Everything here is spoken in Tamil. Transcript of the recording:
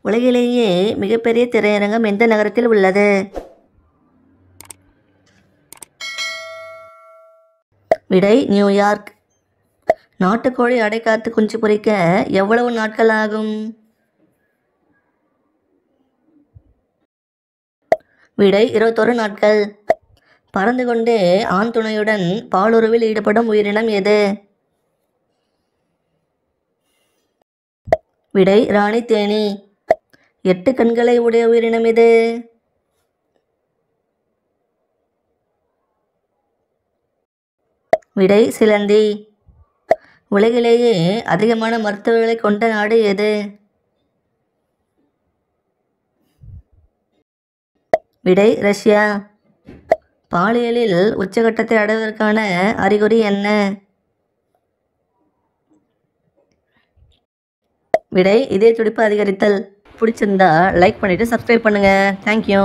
உலகிலேயே மிகப்பெரிய திரையரங்கம் எந்த நகரத்தில் உள்ளது? விடை நியூயார்க். நாட்டுக்கோழி அடைக்காத்து குஞ்சு பொரிக்க எவ்வளவு நாட்கள் ஆகும்? விடை 21 நாட்கள். பறந்து கொண்டே ஆண் துணையுடன் பாலுறவில் ஈடுபடும் உயிரினம் எது? விடை ராணி தேனீ. 8 கண்களை உடைய உயிரினம் எது? விடை சிலந்தி. உலகிலேயே அதிகமான மருத்துவர்களை கொண்ட நாடு எது? விடை ரஷ்யா. பாலியலில் உச்சகட்டத்தை அடைவதற்கான அறிகுறி என்ன? விடை இதய துடிப்பு அதிகரித்தல். பிடிச்சிருந்தா லைக் பண்ணிவிட்டு சப்ஸ்கிரைப் பண்ணுங்கள். தேங்க்யூ.